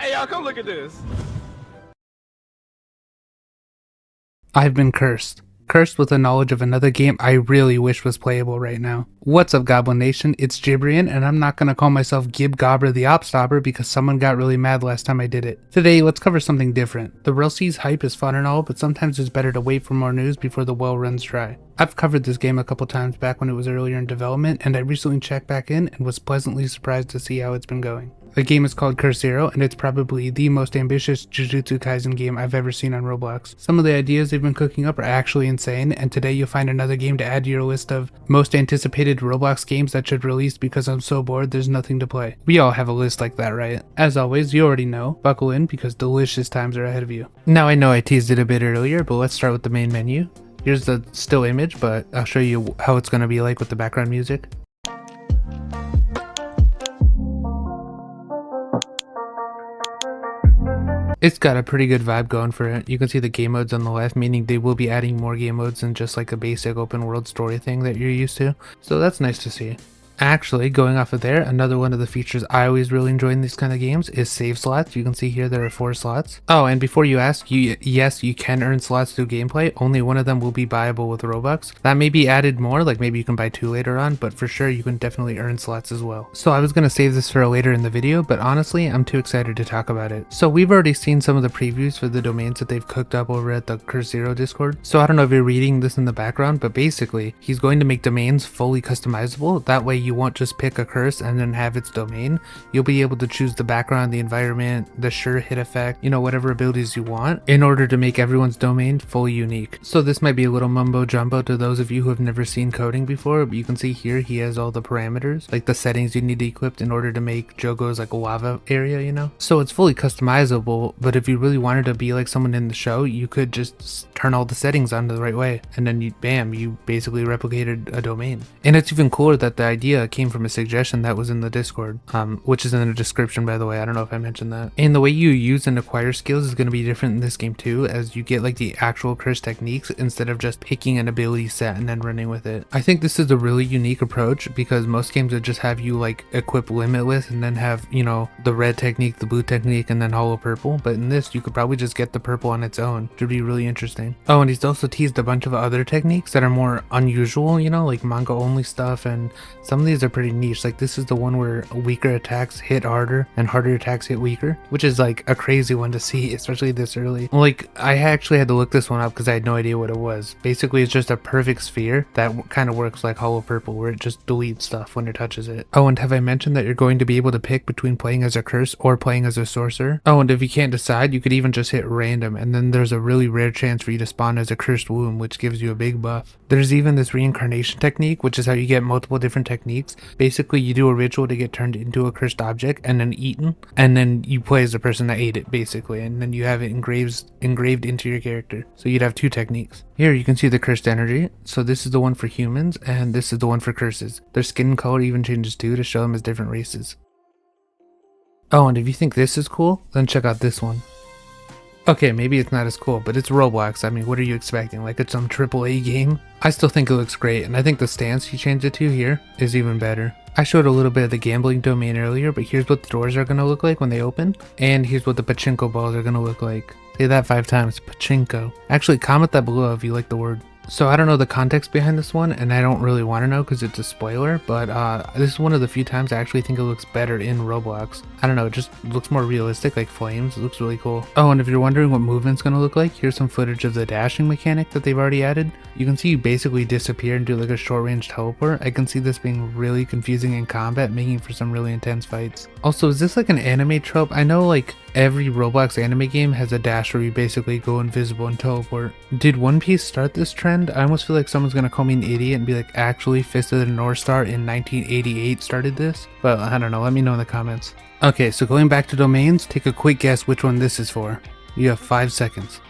Hey, y'all, come look at this. I've been cursed. Cursed with the knowledge of another game I really wish was playable right now. What's up, Goblin Nation? It's Gibrian, and I'm not gonna call myself Gib Gobber the Op Stopper because someone got really mad last time I did it. Today, let's cover something different. The RLC's hype is fun and all, but sometimes it's better to wait for more news before the well runs dry. I've covered this game a couple times back when it was earlier in development, and I recently checked back in and was pleasantly surprised to see how it's been going. The game is called Curse Zero, and it's probably the most ambitious Jujutsu Kaisen game I've ever seen on Roblox. Some of the ideas they've been cooking up are actually insane, and today you'll find another game to add to your list of most anticipated Roblox games that should release because I'm so bored there's nothing to play. We all have a list like that, right? As always, you already know, buckle in because delicious times are ahead of you. Now I know I teased it a bit earlier, but let's start with the main menu. Here's the still image, but I'll show you how it's going to be like with the background music. It's got a pretty good vibe going for it. You can see the game modes on the left, meaning they will be adding more game modes than just like a basic open world story thing that you're used to. So that's nice to see. Actually, going off of there, another one of the features I always really enjoy in these kind of games is save slots. You can see here there are 4 slots. Oh, and before you ask, yes, you can earn slots through gameplay. Only one of them will be buyable with Robux. That may be added more, like maybe you can buy 2 later on, but for sure you can definitely earn slots as well. So I was going to save this for later in the video, but honestly, I'm too excited to talk about it. So we've already seen some of the previews for the domains that they've cooked up over at the Curse Zero Discord. So I don't know if you're reading this in the background, but basically, he's going to make domains fully customizable. That way you won't just pick a curse and then have its domain. You'll be able to choose the background, the environment, the sure hit effect, whatever abilities you want in order to make everyone's domain fully unique. So this might be a little mumbo jumbo to those of you who have never seen coding before, but you can see here he has all the parameters, like the settings you need to equip in order to make Jogo's like a lava area, So it's fully customizable, but if you really wanted to be like someone in the show, you could just turn all the settings on the right way, and then you basically replicated a domain. And it's even cooler that the idea came from a suggestion that was in the Discord, which is in the description, by the way. I don't know if I mentioned that. And the way you use and acquire skills is going to be different in this game too, as you get like the actual curse techniques instead of just picking an ability set and then running with it. I think this is a really unique approach because most games would just have you like equip limitless and then have, the red technique, the blue technique, and then hollow purple. But in this, you could probably just get the purple on its own, which would be really interesting. Oh, and he's also teased a bunch of other techniques that are more unusual, like manga only stuff, and some of these are pretty niche. Like this is the one where weaker attacks hit harder and harder attacks hit weaker, which is like a crazy one to see, especially this early. Like I actually had to look this one up because I had no idea what it was. Basically, it's just a perfect sphere that kind of works like hollow purple, where it just deletes stuff when it touches it. Oh, and have I mentioned that you're going to be able to pick between playing as a curse or playing as a sorcerer? Oh, and if you can't decide, you could even just hit random, and then there's a really rare chance for you to spawn as a cursed womb, which gives you a big buff. There's even this reincarnation technique, which is how you get multiple different techniques. Basically, you do a ritual to get turned into a cursed object and then eaten, and then you play as the person that ate it, basically, and then you have it engraved into your character. So you'd have 2 techniques. Here you can see the cursed energy. So this is the one for humans, and this is the one for curses. Their skin color even changes too to show them as different races. Oh, and if you think this is cool, then check out this one. Okay, maybe it's not as cool, but it's Roblox. I mean, what are you expecting? Like it's some AAA game? I still think it looks great, and I think the stance he changed it to here is even better. I showed a little bit of the gambling domain earlier, but here's what the doors are going to look like when they open, and here's what the pachinko balls are going to look like. Say that 5 times, pachinko. Actually, comment that below if you like the word. So I don't know the context behind this one, and I don't really want to know because it's a spoiler, but this is one of the few times I actually think it looks better in Roblox. I don't know, it just looks more realistic, like flames. It looks really cool. Oh, and if you're wondering what movement's going to look like, here's some footage of the dashing mechanic that they've already added. You can see you basically disappear and do like a short range teleport. I can see this being really confusing in combat, making for some really intense fights. Also, is this like an anime trope? I know like every Roblox anime game has a dash where you basically go invisible and teleport. Did One Piece start this trend? I almost feel like someone's gonna call me an idiot and be like, actually Fist of the North Star in 1988 started this? But I don't know, let me know in the comments. Okay, so going back to domains, take a quick guess which one this is for. You have 5 seconds.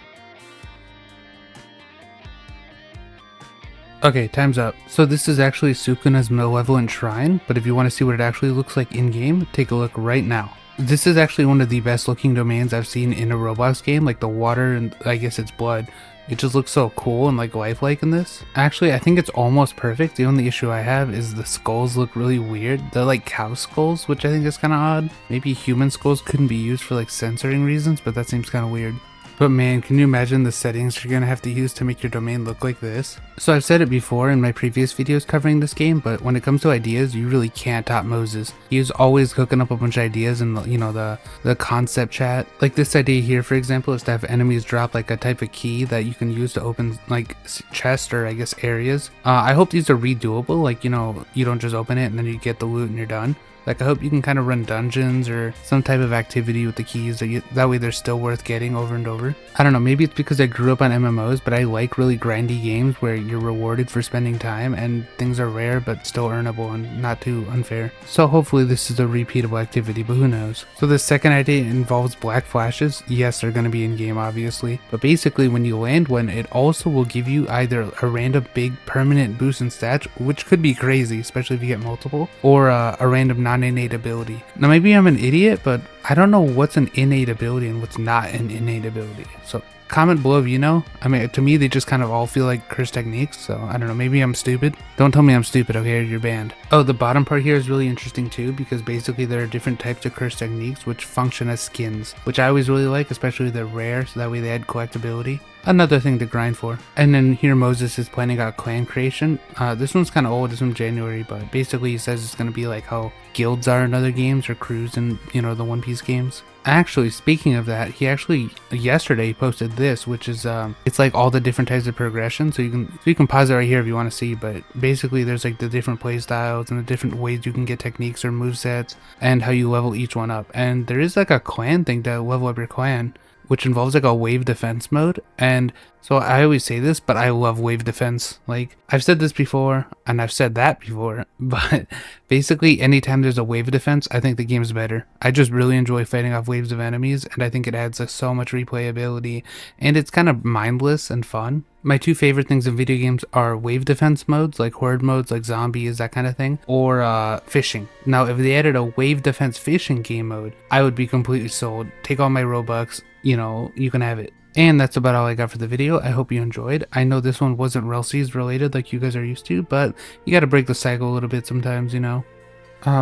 Okay, time's up. So this is actually Sukuna's Malevolent Shrine, but if you want to see what it actually looks like in-game, take a look right now. This is actually one of the best looking domains I've seen in a Roblox game. Like the water and I guess it's blood It just looks so cool and like lifelike in this. Actually, I think it's almost perfect. The only issue I have is the skulls look really weird. They're like cow skulls, which I think is kind of odd. Maybe human skulls couldn't be used for like censoring reasons, but that seems kind of weird. But man, can you imagine the settings you're gonna have to use to make your domain look like this? So I've said it before in my previous videos covering this game, but when it comes to ideas, you really can't top Moses. He's always cooking up a bunch of ideas in the concept chat. Like this idea here, for example, is to have enemies drop like a type of key that you can use to open like chests or I guess areas. I hope these are redoable, like you don't just open it and then you get the loot and you're done. Like I hope you can kind of run dungeons or some type of activity with the keys that way they're still worth getting over and over. I don't know, maybe it's because I grew up on MMOs, but I like really grindy games where you're rewarded for spending time and things are rare but still earnable and not too unfair. So hopefully this is a repeatable activity, but who knows. So this second idea involves black flashes. Yes, they're going to be in game obviously, but basically when you land one, it also will give you either a random big permanent boost in stats, which could be crazy, especially if you get multiple, or a random non-innate ability. Now maybe I'm an idiot, but I don't know what's an innate ability and what's not an innate ability. So comment below if you know. I mean, to me they just kind of all feel like curse techniques, so I don't know, maybe I'm stupid. Don't tell me I'm stupid, okay, or you're banned. Oh, the bottom part here is really interesting too, because basically there are different types of curse techniques which function as skins, which I always really like, especially they're rare, so that way they add collectability. Another thing to grind for. And then here Moses is planning out clan creation. This one's kind of old, it's from January, but basically he says it's going to be like how guilds are in other games or crews in, the One Piece games. Actually, speaking of that, yesterday he posted this, which is it's like all the different types of progression. So you can pause it right here if you want to see, but basically there's like the different play styles and the different ways you can get techniques or movesets and how you level each one up. And there is like a clan thing to level up your clan, which involves like a wave defense mode. And so I always say this, but I love wave defense. Like I've said this before and I've said that before, but basically anytime there's a wave defense, I think the game's better. I just really enjoy fighting off waves of enemies, and I think it adds like so much replayability, and it's kind of mindless and fun. My two favorite things in video games are wave defense modes, like horde modes, like zombies, that kind of thing, or fishing. Now, if they added a wave defense fishing game mode, I would be completely sold. Take all my Robux, you can have it. And that's about all I got for the video. I hope you enjoyed. I know this one wasn't Relsies related like you guys are used to, but you gotta break the cycle a little bit sometimes,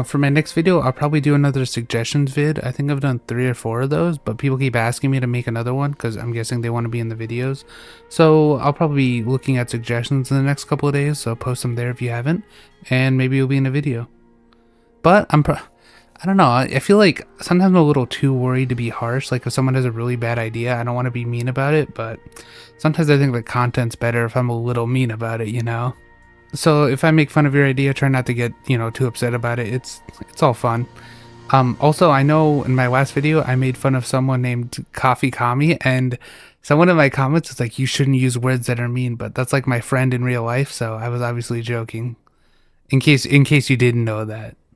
For my next video, I'll probably do another suggestions vid. I think I've done 3 or 4 of those, but people keep asking me to make another one because I'm guessing they want to be in the videos. So I'll probably be looking at suggestions in the next couple of days, so post them there if you haven't, and maybe you'll be in a video. But I don't know, I feel like sometimes I'm a little too worried to be harsh. Like if someone has a really bad idea, I don't want to be mean about it, but sometimes I think the content's better if I'm a little mean about it, So if I make fun of your idea, try not to get, too upset about it. It's all fun. Also, I know in my last video, I made fun of someone named Coffee Kami, and someone in my comments was like, you shouldn't use words that are mean, but that's like my friend in real life, so I was obviously joking. In case you didn't know that.